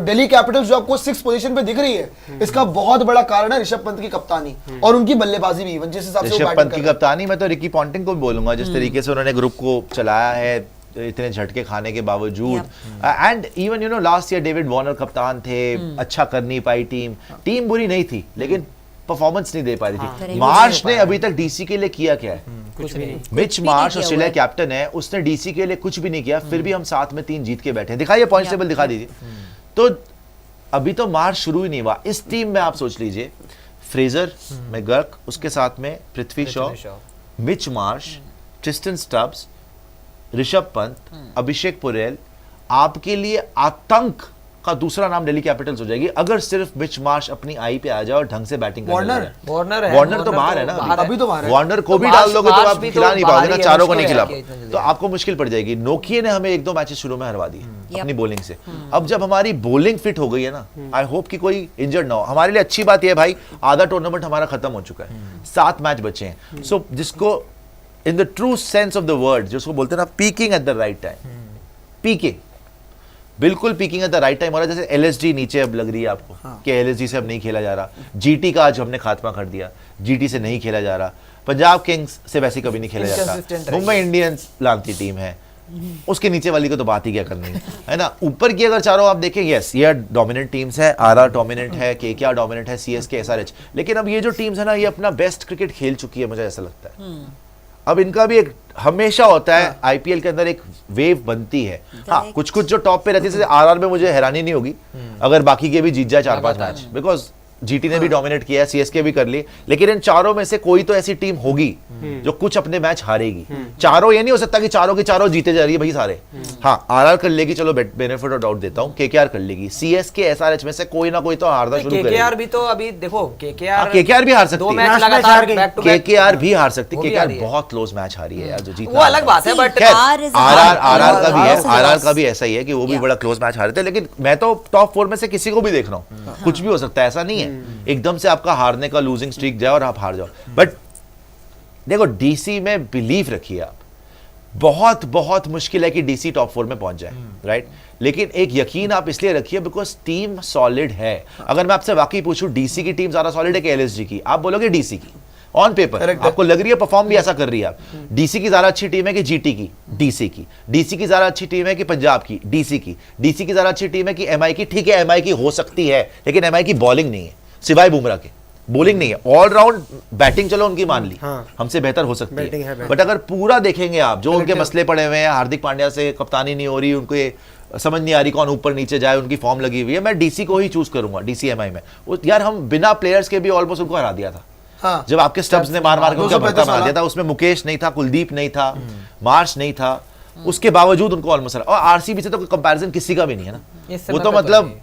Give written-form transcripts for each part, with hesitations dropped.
Delhi Capitals जो आपको 6 position पे दिख रही है, इसका बहुत बड़ा कारण है ऋषभ पंत की कप्तानी और उनकी बल्लेबाजी भी। जिस हिसाब से ऋषभ पंत की कप्तानी, मैं तो रिकी पॉन्टिंग को भी बोलूंगा, जिस तरीके से उन्होंने ग्रुप को चलाया है इतने झटके खाने के बावजूद। And even you know last year David Warner कप्तान थे, अच्छा कर नहीं पाई टीम बुरी नहीं थी, लेकिन परफॉर्मेंस नहीं दे पा रही थी। मार्श ने अभी तक डीसी के लिए किया क्या है? कुछ नहीं। मिच मार्श ऑस्ट्रेलिया कैप्टन है, उसने डीसी के लिए कुछ भी नहीं किया, फिर भी हम साथ में 3 जीत के बैठे हैं। दिखाइए पॉइंट टेबल दिखा दीजिए। तो अभी तो मार्च शुरू ही नहीं हुआ। इस टीम में आप सोच लीजिए, फ्रेजर मैकगर्क, उसके साथ में Prithvi Shaw, Mitch Marsh, Tristan Stubbs, Rishabh Pant, Abhishek Porel, आपके लिए आतंक का दूसरा नाम दिल्ली कैपिटल्स हो जाएगी अगर सिर्फ मिच मार्श अपनी आई पे आ जाए और ढंग से बैटिंग करे। वार्नर तो बाहर है ना, अभी तो बाहर है। वार्नर को भी डाल दोगे तो आप खिला नहीं पाओगे ना, चारों को नहीं खिला पाओगे तो आपको मुश्किल पड़ जाएगी। नोकिया ने हमें 1-2 मैचेस शुरू में हरवा दिए अपनी बॉलिंग से। अब जब हमारी बॉलिंग फिट हो गई है ना, आई होप कि कोई इंजर्ड ना हो। हमारे लिए अच्छी बात यह है भाई, आधा टूर्नामेंट हमारा खत्म हो चुका है, 7 मैच बचे हैं। सो जिसको in the true sense of the word, जिसको बोलते हैं ना peaking at the right time, peaking बिल्कुल peaking at the right time हो रहा है। जैसे एलएसजी नीचे अब लग रही है आपको कि एलएसजी से अब नहीं खेला जा रहा, जीटी का आज हमने खात्मा कर दिया, जीटी से नहीं खेला जा रहा, पंजाब किंग्स से वैसे कभी नहीं खेला जाता, मुंबई इंडियंस लांती टीम है, उसके नीचे वाली को तो बात ही क्या करनी है ना। ऊपर की अगर चारों आप देखें, यस ये डोमिनेंट टीम्स है, आरआर डोमिनेंट है, केकेआर डोमिनेंट है, सीएसके, एसआरएच, लेकिन अब ये जो टीम्स है ना, ये अपना बेस्ट क्रिकेट खेल चुकी है, मुझे ऐसा लगता है। अब इनका भी एक हमेशा होता है आईपीएल के अंदर एक वेव बनती है। हाँ, कुछ कुछ जो टॉप पे रहती है, जैसे आरआर में मुझे हैरानी नहीं होगी अगर बाकी के भी जीत जाए 4-5 मैच, बिकॉज जीटी ने भी डोमिनेट किया है, सीएसके भी कर ली, लेकिन इन चारों में से कोई तो ऐसी टीम होगी जो कुछ अपने मैच हारेगी। चारों ये नहीं हो सकता कि चारों की चारों जीते जा रही है भाई सारे। हाँ, आरआर कर लेगी, चलो बेनिफिट ऑफ डाउट देता हूँ, केकेआर कर लेगी, सीएसके, एसआरएच में से कोई ना कोई तो हारना शुरू करेगा। केकेआर भी तो अभी देखो, केकेआर भी हार सकती है, 2 मैच लगातार बैक टू बैक, केकेआर भी हार सकती है। केकेआर बहुत क्लोज मैच हारी है यार, जो जीतना वो अलग बात है, बट आरआर का भी ऐसा ही है कि वो भी बड़ा क्लोज मैच हारे थे। लेकिन मैं तो टॉप 4 में से किसी को भी देख रहा हूँ, कुछ भी हो सकता है, ऐसा नहीं है एकदम से आपका हारने का लूजिंग स्ट्रीक जाए और आप हार जाओ। बट देखो, डीसी में बिलीव रखिए आप, बहुत बहुत मुश्किल है कि डीसी टॉप 4 में पहुंच जाए, राइट? लेकिन एक यकीन आप इसलिए रखिए बिकॉज टीम सॉलिड है। अगर मैं आपसे वाकई पूछूं डीसी की टीम ज्यादा सॉलिड है कि एलएसजी की, आप बोलोगे डीसी की। ऑन पेपर आपको लग रही है, परफॉर्म भी ऐसा कर रही है आप, डीसी की ज्यादा अच्छी टीम है कि जीटी की, डीसी की, डीसी की ज्यादा अच्छी टीम है कि पंजाब की, डीसी की, डीसी की ज्यादा अच्छी टीम है कि एमआई की। ठीक है, एमआई की हो सकती है, लेकिन एमआई की बॉलिंग नहीं है, सिवाय बुमराह के बॉलिंग नहीं है। ऑलराउंड बैटिंग चलो उनकी मान ली, हमसे बेहतर हो सकती है, बट अगर पूरा देखेंगे आप, जो उनके मसले पड़े हुए हैं, हार्दिक पांड्या से कप्तानी नहीं हो रही, उनको ये समझ नहीं आ रही कौन ऊपर नीचे जाए, उनकी फॉर्म लगी हुई है, मैं डीसी को ही चूज करूंगा, डीसी एमआई में। यार हम बिना प्लेयर्स के भी ऑलमोस्ट उनको हरा दिया था। हाँ, जब आपके स्टब्स ने मार के उनका भरता बना दिया था, उसमें मुकेश नहीं था, कुलदीप नहीं था, मार्श नहीं था, उसके बावजूद उनको ऑलमोस्ट हरा। और आरसीबी से तो कोई कंपैरिजन किसी का भी नहीं है ना, वो तो मतलब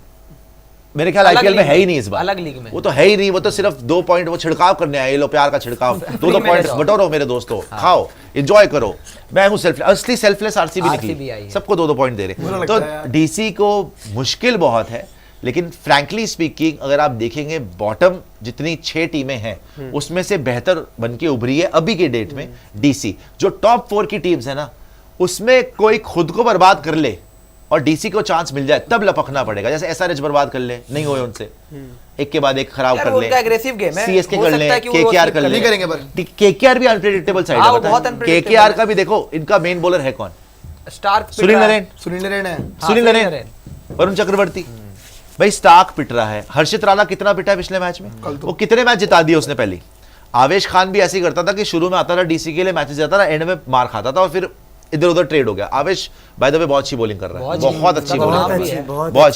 मेरे ख्याल आईपीएल में है ही नहीं इस बार, अलग लीग में वो तो है ही नहीं। वो तो सिर्फ 2 पॉइंट वो छिड़काव करने आए, लो प्यार का छिड़काव, 2 पॉइंट्स बटोरो मेरे दोस्तों, खाओ एंजॉय करो। मैं हूं असली सेल्फलेस आरसीबी निकली, सबको 2 पॉइंट दे रहे। तो डीसी को मुश्किल बहुत है, लेकिन फ्रैंकली स्पीकिंग अगर आप देखेंगे बॉटम जितनी 6 टीमें हैं उसमें से बेहतर बनके उभरी है अभी के डेट में डीसी। जो टॉप 4 की टीम्स है ना, उसमें कोई खुद को बर्बाद कर ले और डीसी को चांस मिल जाए तब लपकना पड़ेगा। जैसे एसआरएच बर्बाद कर ले, नहीं हुए उनसे, एक के बाद एक खराब कर ले, एग्रेसिव गेम है, सीएसके कर ले, केकेआर कर ले, केकेआर भी अनप्रेडिक्टेबल साइड है। केकेआर का भी देखो, इनका मेन बॉलर है कौन? स्टार्क, सुनील नरेन, वरुण चक्रवर्ती, भाई स्टार्क पिट रहा है। हर्षित राणा कितना पिटा है पिछले मैच में, वो कितने मैच जिता दिए उसने पहले। आवेश खान भी ऐसे ही करता था कि शुरू में आता था डीसी के लिए मैचेस जाता था, एंड में मार खाता था और फिर इधर उधर ट्रेड हो गया। आवेश बाय द वे बहुत अच्छी बॉलिंग कर रहा है, बहुत अच्छी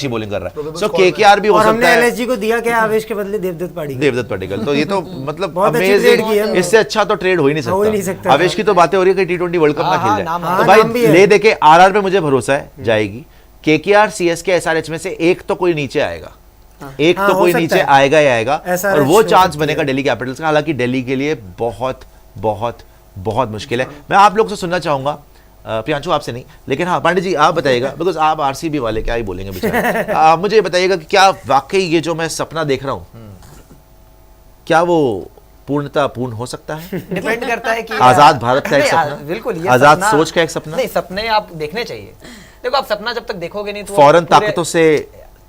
बॉलिंग कर रहा है। सो केकेआर भी हो सकता है। एलएसजी को दिया क्या आवेश के बदले? देवदत्त पाडिकल। तो ये तो मतलब अमेजिंग, इससे अच्छा तो ट्रेड हो ही नहीं सकता। आवेश की तो बातें हो रही है कि T20 वर्ल्ड कप ना खेल जाए, तो भाई ले देके आरआर पे मुझे भरोसा है जाएगी। केकेआर, सीएसके, एसआरएच में से एक तो कोई नीचे आएगा, एक तो कोई नीचे आएगा ही आएगा, और वो चांस बनेगा दिल्ली कैपिटल्स का। हालांकि दिल्ली के लिए बहुत बहुत बहुत मुश्किल है। मैं आप लोग से सुनना चाहूंगा, प्रियांशु आपसे नहीं, लेकिन हाँ पांडे जी आप बताइएगा, बिकॉज आप आरसीबी वाले क्या ही बोलेंगे बेचारे। मुझे बताइएगा कि क्या वाकई ये जो मैं सपना देख रहा हूँ, क्या वो पूर्णता पूर्ण हो सकता है? डिपेंड करता है कि आजाद भारत का एक सपना, बिल्कुल आजाद सोच का एक सपना। नहीं, सपने आप देखने चाहिए। देखो, आप सपना जब तक देखोगे नहीं तो फॉरेन ताकतों से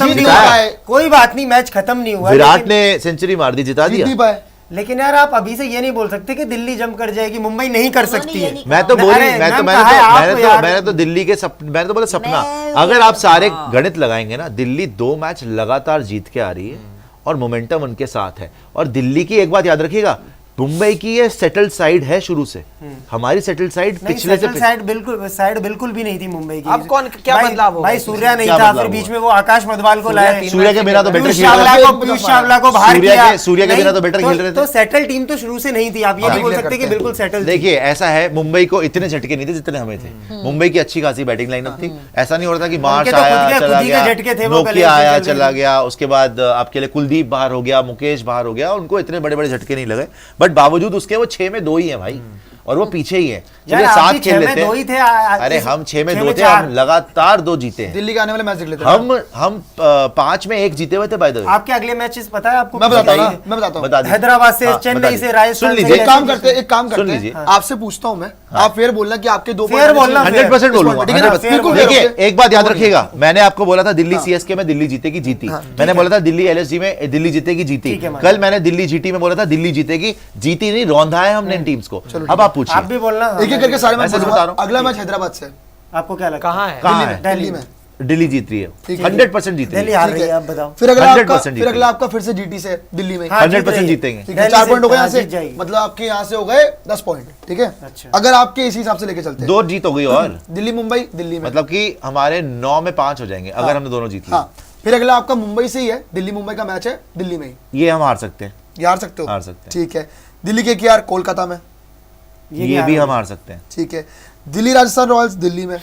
खत्म जीत नहीं नहीं हुआ पाए। कोई बात नहीं, मैच खत्म नहीं हुआ। विराट लेकिन ने सेंचुरी मार दी, जिता जीत दिया। नहीं पाए। लेकिन यार आप अभी से ये नहीं बोल सकते कि दिल्ली जंप कर जाएगी, मुंबई नहीं कर उन्होंने सकती ये है। नहीं मैं तो अरे, बोली मैम कहा है आप यार। मैंने तो दिल्ली के मैंने तो बोला सपना। मैं- अगर आप सारे गणित लगाएंगे ना, दिल्ली 2 मैच लगातार जीत के आ रही है और मोमेंटम उनके साथ है। और दिल्ली की एक बात याद रखिएगा, मुंबई की ये सेटल्ड साइड है शुरू से, हमारी सेटल्ड साइड नहीं, पिछले से साइड बिल्कुल भी नहीं थी मुंबई की। अब कौन क्या भाई- बदलाव होगा भाई इसमें? सूर्या नहीं क्या था, बदलाव फिर बीच होगा? में वो आकाश मधवाल को सूर्या लाए। तीन सूर्या के बिना तो बेटर पीयूष खेल रहे थे। चावला को बाहर सूर्या किया। सूर्या के नहीं, बिना तो बेटर खेल रहे थे। तो सेटल टीम तो शुरू से नहीं थी, आप ये नहीं बोल सकते कि बिल्कुल सेटल। देखिए ऐसा है, मुंबई को इतने झटके नहीं थे जितने हमें थे। मुंबई की अच्छी खासी बैटिंग लाइनअप थी, ऐसा नहीं हो रहा था कि मार्च उनके तो खुद आया के- चला खुद ही के गया, झटके थे, वो नोकिया कलेक्शन आया चल गए चला थे। गया, उसके बाद आपके लिए कुलदीप बाहर हो गया, मुकेश बाहर हो गया, उनको इतने बड़े बड़े झटके नहीं लगे। बट बावजूद उसके वो 6 में 2 ही है भाई, और वो पीछे ही है। चलिए यार, 7 आप भी खेल 6 में लेते 2 ही थे, हैं। अरे हम 6 में 2 थे, 4। हम लगातार 2 जीते हैं। दिल्ली के आने वाले मैच देख लेते हैं। हम 5 में 1 जीते हुए थे बाय द वे। आपके अगले मैचेस पता है आपको? मैं बताता हूँ बताइए। ना, मैं बताता हूँ। बता दीजिए। हैदराबाद से, हाँ, चेन्नई बता से, दीजिए। राजस्थान सुन से, लीजिए। एक काम करते हैं, एक काम सुन करते लीजिए। हैं, आपसे पूछता हूँ मैं, आप फिर बोलना कि आपके 2 फेयर बोलना, 100% बोलूंगा। ठीक है ना? 100% बिल्कुल देखिए fair, एक बात याद रखिएगा, मैंने आपको बोला था दिल्ली सीएसके में दिल्ली जीतेगी, जीती। मैंने बोला था दिल्ली एलएसजी में दिल्ली जीतेगी, जीती। ठीक है, मान कल मैंने दिल्ली जीटी में बोला था दिल्ली जीतेगी, जीती नहीं, रौंदा है हमने इन टीम्स को। अब आप पूछिए। आप भी बोलना। एक एक करके सारे मैच मैं सच बोलूंगा। बता रहा हूँ। अगला मैच हैदराबाद से है। आपको क्या लगता है? कहाँ है? कहाँ है? दिल्ली में। दिल्ली जीत रही है, ठीक है। 100% जीत रही दिल्ली है। हार ठीक रही है, है। आप बताओ। फिर अगला 100% आपका जीतेगी। फिर अगला आपका फिर से जीटी से दिल्ली में। हाँ, जीत 100% रही है। जीतेंगे। ठीक है, दिल्ली 4 से- पॉइंट हो गए यहाँ हाँ, से, जीत जाएगी। मतलब आपके यहाँ से हो गए 10 पॉइंट। ठीक है, अच्छा। अगर आपके इसी हिसाब से लेके चलते हैं, 2 जीत हो गई और दिल्ली मुंबई दिल्ली में, मतलब कि हमारे 9 में 5 हो जाएंगे अगर हमने दोनों जीत हाँ। फिर अगला आपका मुंबई से ही है, दिल्ली मुंबई का मैच है दिल्ली में ही, लिए ये हम हार सकते हैं, ये हार सकते हो? हार सकते हैं। ठीक है। दिल्ली के केकेआर कोलकाता में, ये भी हम हार सकते हैं, ठीक है। दिल्ली राजस्थान रॉयल्स दिल्ली में,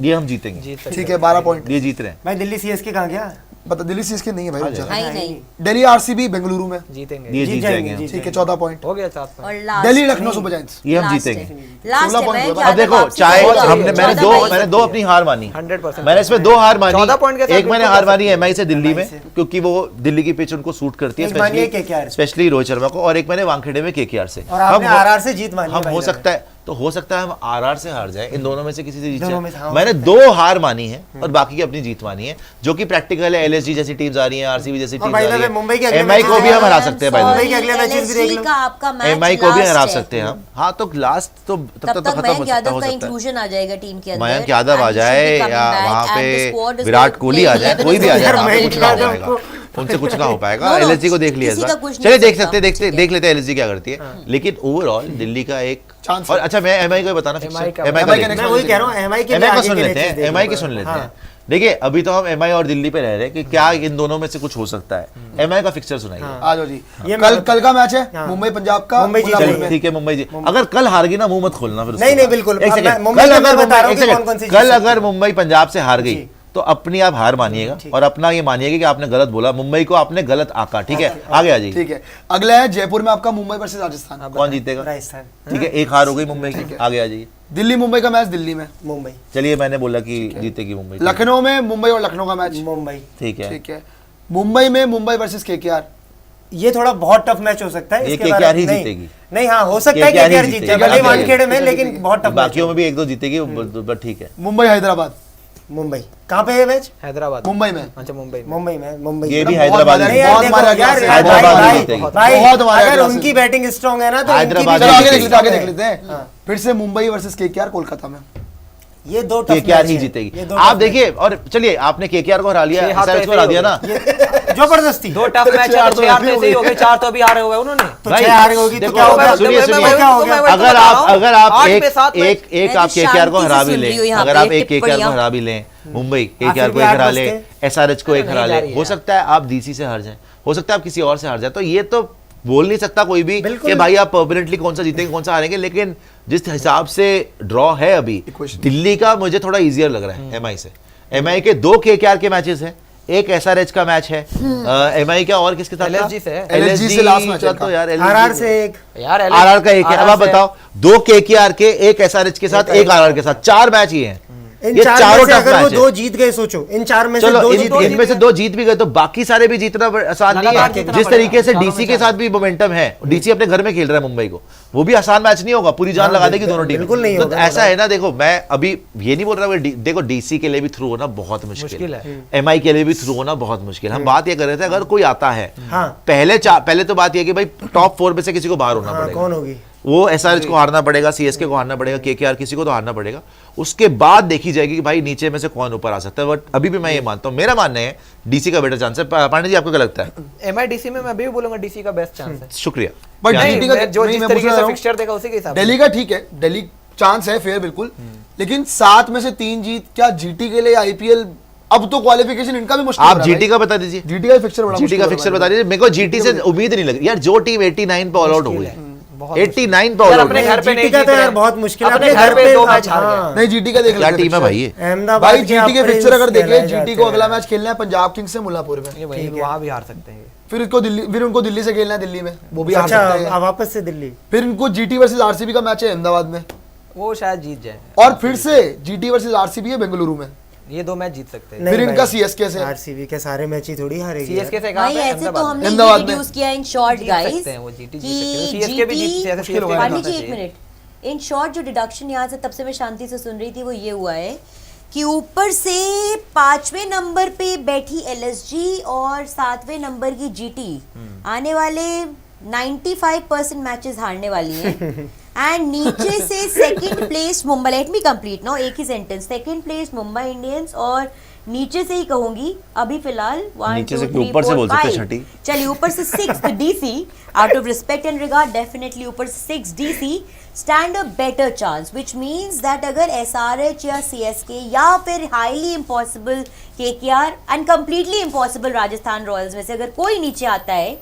ये हम जीतेंगे, जीत सकते ठीक है, 12 पॉइंट। ये जीत रहे हैं। भाई दिल्ली सीएसके कहाँ गया? बता, दिल्ली से इसके नहीं है भाई, रुक जा। नहीं नहीं दिल्ली आरसीबी बेंगलुरु में, जीतेंगे। ये जीत जीत जाएंगे, जाएंगे हम। जीत ठीक है, 14 पॉइंट। हो गया 7 और last Delhi Lucknow super giants, ये हम लास्ट जीतेंगे। है। लास्ट 16 है, पॉइंट मैं हुआ। ज्यादा अब देखो वापसी चाहे नहीं होगा। हमने मैंने 14 दो अपनी हार मानी, 100%। मैंने इसमें 2 हार मानी, 14 पॉइंट के साथ एक मैंने बिल्कुल हार कर मानी एमआई से दिल्ली में, से। क्योंकि वो दिल्ली की पिच उनको सूट करती है, एक मानिए KKR। स्पेशली रोहित शर्मा को, और एक मैंने वानखेड़े में केकेआर से। और आपने आरआर से जीत मानी है हम भाई हो साहब। सकता है, तो हो सकता है हम आरआर से हार जाए, इन दोनों में से किसी से जीत दोनों में से, जाए। हाँ, मैंने 2 हार मानी है और बाकी की अपनी जीत मानी है, जो कि प्रैक्टिकल है। एलएसजी जैसी टीम्स आ रही हैं, आरसीबी जैसी और टीम्स भाई आ रही साहब, मुंबई के अगले हैं, एमआई को भी हम हरा I'm सकते हैं भाई मुंबई sorry, के अगले मैचेस भी देख लो। LSG का आपका मैच एमआई को भी last हरा है। सकते हैं हम। हाँ तो लास्ट तो तब तक खत्म मयंक हो सकता यादव हो का सकता है। इंक्लूजन आ जाएगा टीम के अंदर। मयंक यादव आ And he जाए should be coming या back वहाँ and the पे squad is Virat going Kohli uh play जाए, 11 कोई भी आ जाए, यार, वहाँ पे मयंक कुछ ना हो यादव पाएगा, को- उनसे कुछ ना हो पाएगा। No, no, एलएसजी को देख लिया इस किसी का बार। कुछ नहीं चलिए हो देख सकता। सकते ठीक है। देख लेते हैं एलएसजी क्या करती है, लेकिन ओवरऑल दिल्ली का एक Chance और है। अच्छा मैं एमआई को बताना MI का- एमआई MI का का next मैं वही कह रहा हूँ, एमआई के एमआई को आगे सुन के लेते matches हैं, देख एमआई लो। के सुन लेते हाँ। हैं। देखिए अभी तो हम एमआई और दिल्ली पे रह रहे हैं कि क्या इन दोनों में से कुछ हो सकता है। एमआई का फिक्सचर सुनाइए। आ जाओ जी। ये कल का मैच है हाँ। मुंबई पंजाब का, मुंबई जीत मुलाकात रही में। है। ठीक है मुंबई जी, अगर कल हार गई ना मुंह मत खोलना फिर उसके नहीं, नहीं, बाद। बिल्कुल। एक अब सेकंड, मैं मुंबई कल का अगर बता रहा मुंबई हूँ एक कि सेकंड, कौन-कौन सी जीत कल सकती अगर मुंबई पंजाब से हार गई जी। तो अपनी आप हार मानिएगा और अपना ये मानिएगा कि आपने गलत बोला, मुंबई को आपने गलत आका। ठीक है आगे आ जाइए। ठीक है, अगला है जयपुर में आपका मुंबई वर्सेस राजस्थान। कौन जीतेगा? राजस्थान, ठीक है, एक हार हो गई मुंबई की, आगे आ जाइए। दिल्ली मुंबई का मैच दिल्ली में। मुंबई, चलिए मैंने बोला कि जीतेगी मुंबई। लखनऊ में मुंबई और लखनऊ का मैच। मुंबई। ठीक है, ठीक है। मुंबई में मुंबई वर्सेस केकेआर। ये थोड़ा बहुत टफ मैच हो सकता है। ये इसके KKR बारे में ही नहीं। जीतेगी। नहीं, हाँ हो सकता है KKR ही KKR जीत जीतेगी। जाए, भले ही ठीक है। वानखेड़े में, लेकिन बहुत टफ मैच बाकियों में भी 1-2 जीतेगी, बट ठीक है। मुंबई हैदराबाद। मुंबई कहाँ पे है मैच? हैदराबाद मुंबई में। अच्छा मुंबई में। मुंबई में। मुंबई ये भी बहुत हैदराबाद मारा ही नहीं यार, बहुत देखो मारा यार, गया। हैदराबाद भाई, ही जीतेगी। भाई, बहुत मारा अगर गया उनकी बैटिंग स्ट्रांग है ना तो हैदराबाद चलो आगे जीतेगी। देख लेते हैं, आगे देख लेते हैं। फिर से मुंबई वर्सेस केकेआर कोलकाता में। ये 2 टफ केकेआर मैच ही हैं। जीतेगी। ये 2 आप टफ देखिए, और चलिए आपने केकेआर को हरा लिया, छह हाथ SRH तो को हरा ऐसे ही दिया ना। हो मैच। जबरदस्ती। 2 टफ मैच है, 6 हार तो ऐसे ही हो गए, 4 तो अभी हारे हुए उन्होंने। तो भाई, 6 हार होगी तो देखो, क्या होगा? सुनिए, मैं- सुनिए। मैं- क्या हो मैं- गया? मैं- अगर बता रहा हूँ, अगर आप 8 पे 7 एक मैं आप तो केकेआर को शांति हरा से भी सुन रही हूँ लें, यहाँ अगर पे आप एक केकेआर को टिप्पणियाँ। हरा भी लें, मुंबई केकेआर फिर को भी एक 8 हरा ले, बचते। SRH को एक नहीं हरा जा ले, रही है हो यार। सकता है आप डीसी से हार जाए, हो सकता है आप किसी और से हार जाए। तो ये तो बोल नहीं सकता कोई भी बिल्कुल। कि भाई आप परमानेंटली कौन सा जीतेंगे कौन सा हारेंगे, लेकिन जिस हिसाब से ड्रॉ है अभी Equation। दिल्ली का मुझे थोड़ा इजियर लग रहा है एमआई से। एमआई के 2 केकेआर के मैचेस हैं, एक SRH का मैच है, एमआई का और किसके साथ? LSG से है। LSG से last match है तो यार आरआर से एक। यार आरआर का एक है। अब आप RR से- बताओ, 2 केकेआर के, एक SRH के साथ, एक आरआर के साथ, 4 मैच ही हैं। इन ये चार चारों में से टफ अगर वो मैच है। 2 जीत गए, सोचो इन 4 में से चलो 2 जीत गए, इनमें से 2 जीत भी गए तो बाकी सारे भी जीतना आसान नहीं लगातार है। जीतना जिस पड़ेगा, तरीके से चारों में डीसी के चार। साथ भी मोमेंटम है, डीसी अपने घर में खेल रहा है मुंबई को, वो भी आसान मैच नहीं होगा, पूरी जान लगा देगी दोनों टीम। बिल्कुल नहीं तो होगा, ऐसा है ना, देखो मैं अभी ये नहीं बोल रहा देखो डीसी के लिए भी थ्रू होना बहुत मुश्किल है, एमआई के लिए भी थ्रू होना बहुत मुश्किल। हम बात ये कर रहे थे अगर कोई आता है, हाँ। पहले तो बात ये कि भाई टॉप 4 में से किसी को बाहर होना हाँ, पड़ेगा। कौन होगी? वो एसआरएच को हारना पड़ेगा, सीएसके को हारना पड़ेगा, केकेआर किसी को तो हारना पड़ेगा। उसके बाद देखी जाएगी कि भाई नीचे में से कौन ऊपर आ सकता है। बट अभी भी मैं ये मानता हूँ, मेरा मानना है डीसी का बेटर चांस है। पांडे जी आपको क्या लगता है? एमआईडीसी में मैं अभी भी बोलूंगा डीसी का बेस्ट चांस है। शुक्रिया। बट नहीं, जीटी का मैं जो नहीं, जिस मैं तरीके पूछ से रहा हूँ, फिक्सचर देखा उसी के हिसाब से। दिल्ली का ठीक है, दिल्ली चांस है फेयर बिल्कुल, लेकिन 7 में से 3 जीत क्या जीटी के लिए आईपीएल? अब तो क्वालिफिकेशन इनका भी मुश्किल आप जीटी का बता दीजिए, जीटी का फिक्सर बड़ा जीटी का फिक्सर बता दीजिए। मेरे को जीटी से उम्मीद नहीं लग रही यार, जो टीम 89 पे ऑल आउट हो गई, 89 पे ऑल यार आउट अपने घर पे जीटी नहीं का जीत तो रहे। यार बहुत मुश्किल है, अपने घर पे 2 मैच हार गए। हाँ। नहीं जीटी का देख क्या लेते टीम है fixture। भाई ये? अहमदाबाद भाई जीटी के अपने फिक्सर अगर देख ले, कहलाए जीटी जाते को अगला हैं। मैच खेलना है पंजाब किंग्स से मुल्लापुर में, ये वहीं वहां भी हार सकते हैं ये। फिर उनको दिल्ली से खेलना है दिल्ली में, वो भी हार अच्छा, सकते हैं। वापस से दिल्ली। फिर इनको जीटी वर्सेस आरसीबी का मैच है अहमदाबाद में, वो शायद जीत जाए और फिर से जीटी वर्सेस आरसीबी है बेंगलुरु में, ये 2 मैच जीत सकते हैं। नहीं फिर भाई, इनका सीएसके से। आरसीबी के सारे मैच ही थोड़ी हारेगी सीएसके यार। से कहां भाई पे? ऐसे तो अहमदाबाद में। हमने अहमदाबाद ये में। रिड्यूस किया इन शॉर्ट जीत गाइस सकते हैं वो, जीटी जीत कि सकते हैं। सीएसके भी जीत जीटी जैसे मुश्किल होगा पांडे जी चाहिए। एक मिनट, इन शॉर्ट जो डिडक्शन यहाँ से तब से मैं शांति से सुन रही थी वो ये हुआ है कि ऊपर से 5वें नंबर पे बैठी एलएसजी और 7वें नंबर की जीटी आने वाले 95% मैचेस हारने वाली हैं एंड नीचे से second place Mumbai, let me complete no एक ही sentence, second place Mumbai Indians और नीचे से ही कहूंगी अभी फिलहाल 1 नीचे 2 से 3 ऊपर से 4 बोल सकते 5 छठी। चलिए ऊपर से 6th DC, out of respect and regard definitely ऊपर से 6 DC stand a better chance, which means that अगर एसआरएच या सीएसके या फिर highly impossible KKR and completely impossible Rajasthan Royals में से अगर कोई नीचे आता है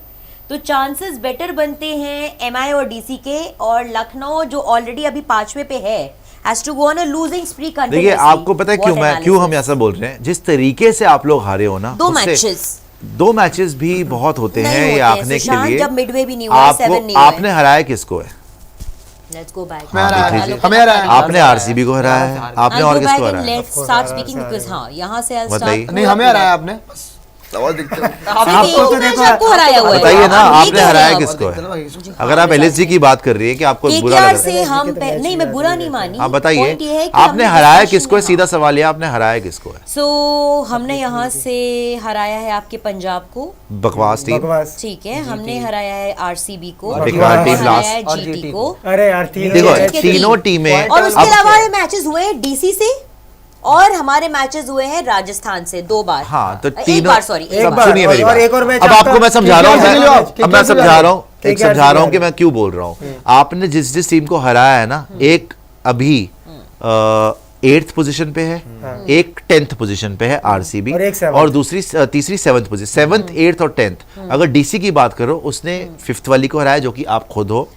तो चांसेस बेटर बनते हैं एमआई और डीसी के, और लखनऊ जो ऑलरेडी अभी 5वें पे है has to go on a losing spree continuously। देखिए आपको पता है क्यों हम ऐसा बोल रहे हैं? जिस तरीके से आप लोग हारे हो ना, 2 उससे- मैचेस 2 मैचेस भी बहुत होते नहीं हैं ये होते हैं, आंकने के सुशांत, लिए। जब मिडवे भी नहीं हुआ है, 7 नहीं हुआ है। आपने हराया किसको है? लेट्स गो बैक, मैं हराया, देख लीजिए। हमें हराया। आपने आरसीबी को हराया है, आपने और किसको हराया? लेट्स स्टार्ट स्पीकिंग बिकॉज़ हां यहां से I'll बताइए। start नहीं हमें हराया आपने, बस सवाल दिखते हैं। आपको तो देखो आपको हराया हुआ है, बताइए ना, आप ये आपने कह रहे हराया हो। किसको चलो भाई, है? अगर आप एलएसजी की बात कर रही है कि आपको बुरा केकेआर लग रहा से है, हम नहीं मैं बुरा नहीं मानी, आप बताइए Point ये है कि आपने हमने हराया discussion किसको है? में- सीधा सवाल ये, आपने हराया किसको है? सो हमने यहाँ से हराया है आपके पंजाब को, बकवास टीम। बकवास। ठीक है, हमने हराया है आरसीबी को, और बेकार हमने टीम हराया लास्ट। है और जीटी GT को, अरे यार तीन देखो जीत के तीनों 3 टीमें और उसके अब- अलावा मैचेस हुए हैं डीसी से और हमारे मैचेस हुए हैं राजस्थान से 2 बार। हाँ तो एक तीनों बार सॉरी एक सब बार, सुनिए मेरी और बात। एक और मैच अब आपका आपको मैं समझा रहा हूँ, KKR से ले लो आप, अब मैं KKR से समझा रहा हूँ, एक KKR समझा रहा हूँ से कि मैं क्यों बोल रहा हूँ। आपने जिस टीम को हराया है ना, एक अभी 8th पोजीशन पे है, एक 10th पोजीशन पे है आरसीबी, और एक 7th। और तीसरी 7th पोजीशन, 7th 8th और 10th। अगर डीसी की बात करो, उसने 5th वाली को हराया जो कि आप खुद हो,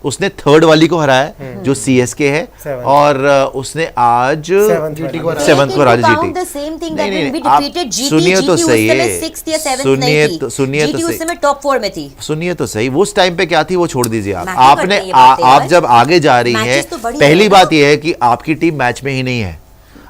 उसने 3rd वाली को हराया जो सीएसके है, 7th। और उसने आज 7th को हराया। 7th को राजा GT. the same thing that नहीं, when we नहीं, आप defeated GT, सुनिए तो GT सही उस समय है। 6th या 7th सुनिए नहीं तो- थी, सुनिए तो GT सही। उस समय टॉप 4 में थी। सुनिए तो सही, वो उस टाइम पे क्या थी वो छोड़ दीजिए आप। मैं क्यों आपने करती ये बातें आप यार? जब आगे जा रही है, मैचेस तो बढ़िया पहली है ना। बात यह है कि आपकी टीम मैच में ही नहीं है,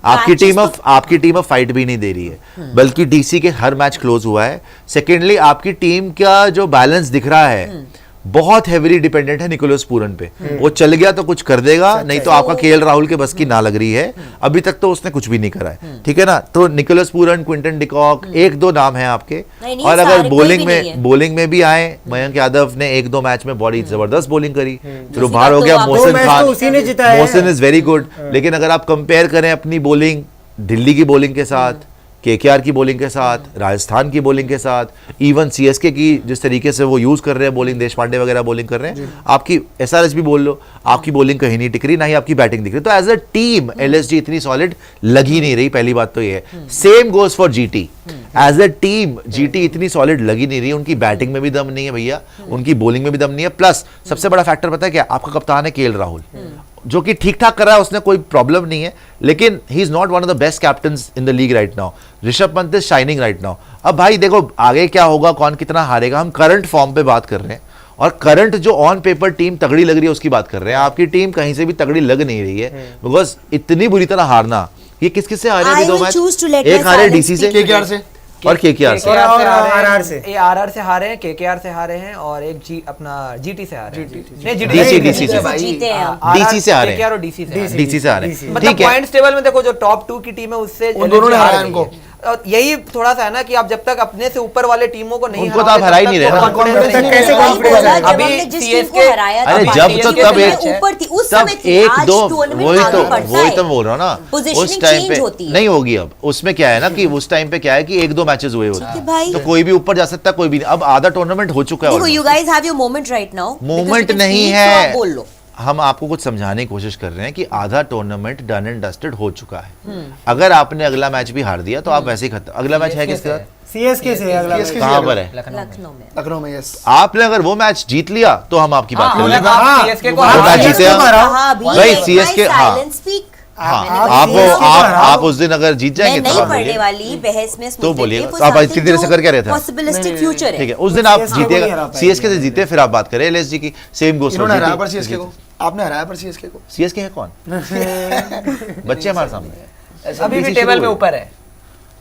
आपकी टीम अब फाइट भी नहीं दे रही है, बल्कि डीसी के हर मैच क्लोज हुआ है। सेकेंडली आपकी टीम का जो बैलेंस दिख रहा है बहुत हेवीली डिपेंडेंट है निकोलस पूरन पे। वो चल गया तो कुछ कर देगा, नहीं तो आपका केएल राहुल के बस की ना लग रही है। अभी तक तो उसने कुछ भी नहीं करा है, ठीक है ना। तो निकोलस पूरन, क्विंटन डिकॉक, 1-2 नाम है आपके। नहीं, और सारे अगर कोई भी बोलिंग में भी आए, मयंक यादव ने 1-2 मैच में बड़ी जबरदस्त बॉलिंग करी, फिर वो दूसरी बाहर हो बात गया। तो आप- दो मोहसिन मैच खान, तो उसी ने जिताया है। मोहसिन इज वेरी गुड, लेकिन अगर आप कंपेयर करें अपनी बॉलिंग दिल्ली की बॉलिंग के साथ, केकेआर की बॉलिंग के साथ, राजस्थान की बॉलिंग के साथ, इवन सीएसके की जिस तरीके से वो यूज कर रहे हैं बॉलिंग, देश पांडे वगैरह बॉलिंग कर रहे हैं, आपकी एसआरएच भी बोल लो, आपकी बॉलिंग कहीं नहीं टिक रही, ना ही आपकी बैटिंग दिख रही। तो एज अ टीम एलएसजी इतनी सॉलिड लगी नहीं रही, पहली बात तो ये है। Same goes for GT, as a team GT इतनी सॉलिड लगी नहीं रही, उनकी बैटिंग में भी दम नहीं है भैया, उनकी बॉलिंग में भी दम नहीं है। प्लस सबसे बड़ा फैक्टर पता है क्या? आपका कप्तान है केएल राहुल, जो कि ठीक ठाक कर रहा है, उसने कोई प्रॉब्लम नहीं है, लेकिन he is not one of the best captains in the league right now. Rishabh Pant is shining right now. अब भाई देखो आगे क्या होगा, कौन कितना हारेगा, हम करंट फॉर्म पे बात कर रहे हैं, और करंट जो ऑन पेपर टीम तगड़ी लग रही है उसकी बात कर रहे हैं। आपकी टीम कहीं से भी तगड़ी लग नहीं रही है, बिकॉज इतनी बुरी तरह हारना ये किस किस से आ रहे हैं I अभी दो will match? choose to let एक my हारे silence डीसी से, speak. केकेआर से और केकेआर से। और RR से। ये RR से हारे हैं, KKR से हारे हैं और एक अपना GT से हारे हैं। नहीं DC से वो जीते हैं हम। DC से हारे हैं। KKR और DC से हारे हैं। डीसी से आ रहे हैं, मतलब ठीक है। पॉइंट्स टेबल में देखो जो टॉप 2 की टीम है उससे उन दोनों ने हार हराया गई इनको। है। और यही थोड़ा सा है ना कि आप जब तक अपने से ऊपर वाले टीमों को नहीं उनको तो आप हरा ही नहीं रहे ना। confidence नहीं कैसे है। वही confidence बोला, है? जब अभी हमने जिस टीम CSK को हराया था, अरे बाकी जब टीम तो के तब में एक ऊपर थी उस तब समय थी। एक आज दो tournament वही आगे तो बढ़ता वही है। तो बोल रहा हूँ ना, Positioning उस टाइम change पे होती है। नहीं होगी। अब उसमें क्या है ना कि उस टाइम पे क्या है कि एक दो मैचेस हुए होते ठीक है हैं, भाई। तो कोई भी ऊपर जा सकता है, कोई भी नहीं। अब आधा टूर्नामेंट हो चुका है देखो, almost। you guys have your moment right now. Because you moment can नहीं speak, है, तो आप बोल लो। हम आपको कुछ समझाने की कोशिश कर रहे हैं कि आधा टूर्नामेंट डन एंड डस्टेड हो चुका है। अगर आपने अगला मैच भी हार दिया तो आप वैसे ही खत्म। अगला मैच है किसके साथ? CSK से अगला CSK कहाँ पर है? लखनऊ में। लखनऊ में यस आपने अगर वो मैच जीत लिया तो हम आपकी बात हाँ, करेंगे। आप CSK को वो हरा मैच दिया। जीते हैं। कहा भी भाई, है, CSK my हाँ। silence speak. हाँ, मैंने आप बोला, वो CSK को हराओ। आप उस दिन अगर जीत मैं जाएंगे तो नहीं आप पढ़ने बोलिए। वाली बहस में तो बोलिए, आप इतनी देर से कर क्या रहे थे आप? पॉसिबिलिस्टिक फ्यूचर ठीक है। है, उस दिन आप CSK को नहीं हरा जीतेगा, पाएंगे। सीएसके से जीते, फिर आप बात करें एलएसजी की। सेम गोस इन्होंने हराया पर सीएसके को, आपने हराया पर सीएसके को। सीएसके है कौन? बच्चे हमारे सामने अभी भी BC टेबल शुरू में हुई। ऊपर है।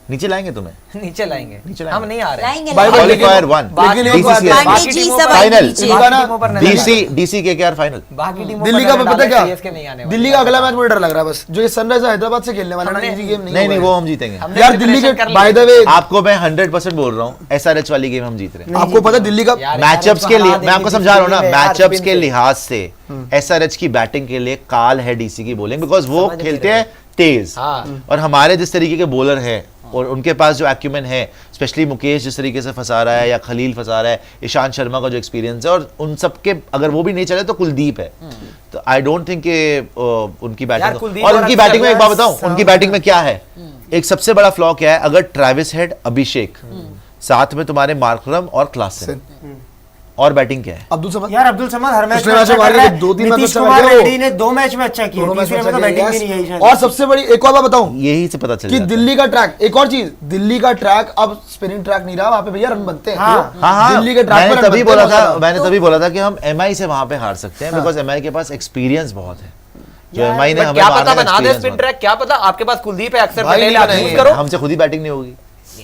नीचे लाएंगे तुम्हें। नीचे लाएंगे, नीचे लाएंगे। हम नहीं आ रहे हैं। लाएंगे भाई, नहीं। क्वालिफायर 1 लेकिन एक बात है, DCCS पांडे जी सब फाइनल। आएंगे नीचे। इनका ना टीमों पर नजर डीसी केकेआर फाइनल। बाकी टीमों दिल्ली पर का नजर पता डालें, क्या, CSK नहीं आने वाली। दिल्ली का अगला मैच मुझे डर लग रहा है बस, जो ये सनराइजर हैदराबाद से खेलने वाला है ना, हमने- इजी गेम नहीं नहीं नहीं, होगा वो हम जीतेंगे। हमने यार दिल्ली के preparation कर ली बाय है। द वे आपको मैं 100% बोल रहा हूँ, एसआरएच वाली गेम हम जीत रहे हैं। आपको पता है दिल्ली का यार, मैचअप्स SRH के को लिए हरा मैं आपको देंगे समझा रहा हूँ ना, दिल्ली में, यार, मैचअप्स spin के पे। लिहाज से एसआरएच की बैटिंग के लिए काल है डीसी की बॉलिंग, बिकॉज वो समझ नहीं खेलते रहे। हैं तेज। हाँ। और हमारे जिस तरीके के बॉलर हैं और उनके पास जो एक्यूमेन है, स्पेशली मुकेश जिस तरीके से फंसा रहा है या खलील फंसा रहा है, ईशांत शर्मा का जो एक्सपीरियंस है, और उन सब के अगर वो भी नहीं चले तो कुलदीप है। तो आई डोंट थिंक कि उनकी बैटिंग, कुलदीप और और उनकी अक्षर बैटिंग में एक बात यार, बताऊं, उनकी बैटिंग में क्या है, एक सबसे बड़ा फ्लॉ क्या है, अगर ट्रेविस हेड, अभिषेक साथ में तुम्हारे मार्करम और क्लासन, और बैटिंग क्या है? अब्दुल समद यार अब्दुल समद हर मैच पिछले में मैच अच्छा में कर रहा मार है। के 2-3 मैच नीतीश अच्छा कुमार कर रहा है वो। रेड्डी ने 2 मैच में अच्छा किया, दोनों मैच तीसरे में तो अच्छा बैटिंग भी किया, नहीं आई yes। शायद। और सबसे बड़ी एक और बात बताऊं यही से पता चल कि जाता है। दिल्ली का ट्रैक, एक और चीज, दिल्ली का ट्रैक अब स्पिनिंग ट्रैक नहीं रहा, वहां पे भैया रन बनते हैं। हाँ, हाँ, दिल्ली के ट्रैक मैंने पर रन तभी बनते बोला हैं था, बहुत ज्यादा। मैंने तभी बोला था कि हम एमआई से वहां पे हार सकते हैं, बिकॉज एमआई के पास एक्सपीरियंस बहुत है। जो एमआई ने बट हमें क्या पता मारने का बना दे experience स्पिन बहुत ट्रैक, क्या पता आपके पास कुलदीप है, अक्षर भाई पटेल नहीं आप बनाएंगे। यूज है। करो। हमसे खुद ही बैटिंग नहीं होगी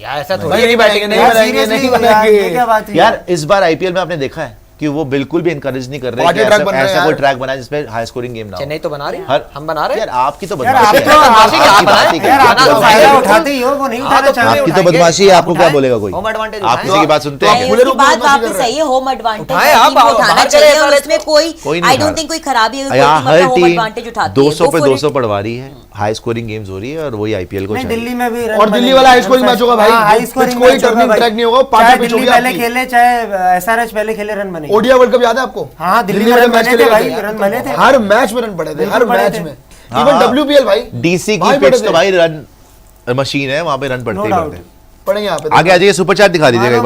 यार ऐसा थोड़ी भाई है कि नहीं बैटिंग बनाएंगे, नहीं नहीं है। बनाएंगे, Seriously नहीं यार, बनाएंगे। ये क्या बात हुई यार। इस बार आईपीएल में आपने देखा है कि वो बिल्कुल भी इनकरेज नहीं कर रहे Party कि track बन रहे हैं ऐसा कोई यार। ट्रैक बनाए जिसमें हाई स्कोरिंग गेम ना हो। चेन्नई तो बना रही है, हर हम बना रहे यार हैं। आपकी तो यार बदमाशी आप है। तो बदमाशी आपकी आप बात बनाए। ही यार कर- आप तो उठाएंगे। फायदा उठाते ही हो, वो नहीं हाँ, उठाना तो चाहते। आपकी तो उठाएंगे। बदमाशी है, आपको क्या उठाएं। बोलेगा कोई? होम एडवांटेज आप किसी की बात सुनते नहीं, हैं? खुले उसकी रूप में बात बदमाशी वापस कर रहे सही है, होम एडवांटेज उठाएं आप, टीम को उठाना बाहर चाहिए, करें और SRH उसमें को। कोई कोई नहीं आई उठा डोंट थिंक कोई खराबी है, यार कोई हर होम टीम एडवांटेज उठाती है। 200 पे Go for 200 it. पढ़वा रही है, हाई स्कोरिंग गेम्स हो रही है, और वही आईपीएल को नहीं, चाहिए। दिल्ली में भी रन और दिल्ली बनेंगे। वाला हाई स्कोरिंग मैच होगा भाई, हाँ, हाई पिच स्कोरिंग कोई मैच होगा टर्निंग भाई। ट्रैक नहीं होगा, पार्टी चाहे पिच दिल्ली होगी पहले आपकी। खेले, चाहे एसआरएच पहले खेले, रन बनेंगे। ओडीआई वर्ल्ड कप याद है आपको? हाँ, दिल्ली में वाले रन मैच बने थे खेले भाई, थे। रन बने थे। हर मैच में रन पड़े थे, हर बिल्कुल पड़े मैच थे। में। हाँ, इवन हाँ। डब्ल्यूपीएल भाई, डीसी वहाँ की ही पड़े पिच थे। तो भाई रन मशीन है, वहां पे रन पड़ते ही No doubt। पड़ते हैं। पढ़ेंगे यहाँ पे। आगे आ जाइए, सुपर चैट दिखा दीजिएगा एक बार।